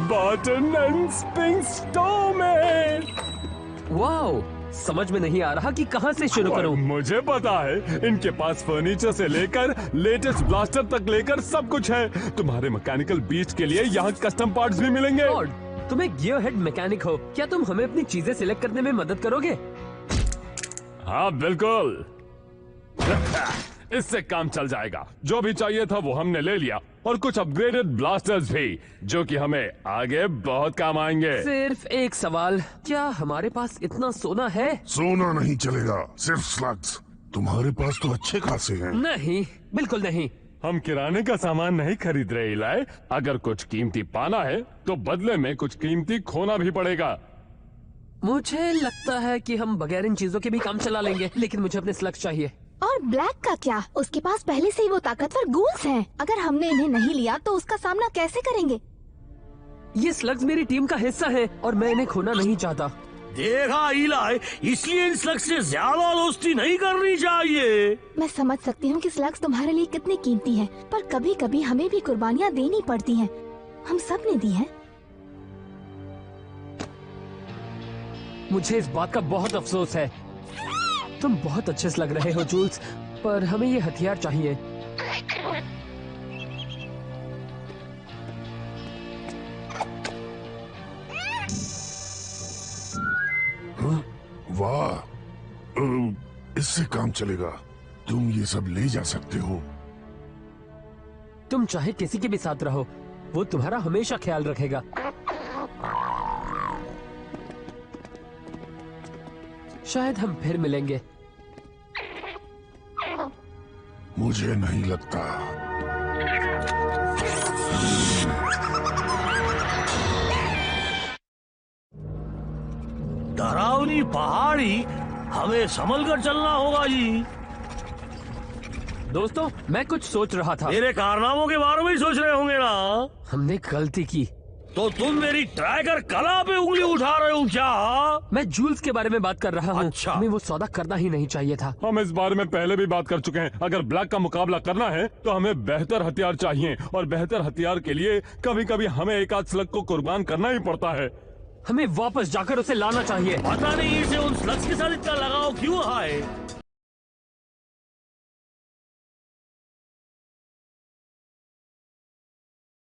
बॉटन and spring store में। Wow, समझ में नहीं आ रहा कि कहां से शुरू करूं। मुझे पता है, इनके पास फर्नीचर से लेकर लेटेस्ट ब्लास्टर तक लेकर सब कुछ है। तुम्हारे मैकेनिकल बीच के लिए यहाँ कस्टम पार्ट्स भी मिलेंगे। लॉर्ड, तुम एक गियर हेड मैकेनिक हो, क्या तुम हमें अपनी चीजें सिलेक्ट करने में मदद करोगे? हाँ बिल्कुल। इससे काम चल जाएगा। जो भी चाहिए था वो हमने ले लिया, और कुछ अपग्रेडेड ब्लास्टर्स भी, जो कि हमें आगे बहुत काम आएंगे। सिर्फ एक सवाल, क्या हमारे पास इतना सोना है? सोना नहीं चलेगा, सिर्फ स्लग्स। तुम्हारे पास तो अच्छे खासे हैं। नहीं, बिल्कुल नहीं। हम किराने का सामान नहीं खरीद रहे इलाई। अगर कुछ कीमती पाना है तो बदले में कुछ कीमती खोना भी पड़ेगा। मुझे लगता है कि हम बगैर इन चीजों के भी काम चला लेंगे, लेकिन मुझे अपने स्लग्स चाहिए। और ब्लैक का क्या? उसके पास पहले से ही वो ताकतवर गूल्स हैं। अगर हमने इन्हें नहीं लिया तो उसका सामना कैसे करेंगे? ये स्लग्स मेरी टीम का हिस्सा है और मैं इन्हें खोना नहीं चाहता। देखा इलाई, इसलिए इन स्लग्स से ज्यादा दोस्ती नहीं करनी चाहिए। मैं समझ सकती हूँ कि स्लग्स तुम्हारे लिए कितनी कीमती हैं, पर कभी कभी हमें भी कुर्बानियाँ देनी पड़ती हैं। हम सब ने दी हैं। मुझे इस बात का बहुत अफसोस है। तुम बहुत अच्छे से लग रहे हो जूल्स, पर हमें ये हथियार चाहिए। वाह, इससे काम चलेगा। तुम ये सब ले जा सकते हो। तुम चाहे किसी के भी साथ रहो, वो तुम्हारा हमेशा ख्याल रखेगा। शायद हम फिर मिलेंगे। मुझे नहीं लगता। डरावनी पहाड़ी, हमें संभल कर चलना होगा जी। दोस्तों, मैं कुछ सोच रहा था। मेरे कारनामों के बारे में ही सोच रहे होंगे ना? हमने गलती की। तो तुम मेरी ट्रैकर कला पे उंगली उठा रहे हो क्या? मैं जूल्स के बारे में बात कर रहा हूँ। अच्छा। हमें वो सौदा करना ही नहीं चाहिए था। हम इस बारे में पहले भी बात कर चुके हैं। अगर ब्लैक का मुकाबला करना है तो हमें बेहतर हथियार चाहिए, और बेहतर हथियार के लिए कभी कभी हमें एक आध स्लग को कुर्बान करना ही पड़ता है। हमें वापस जाकर उसे लाना चाहिए। पता नहीं इसे उन स्लग्स के साथ इतना लगाव क्यों है।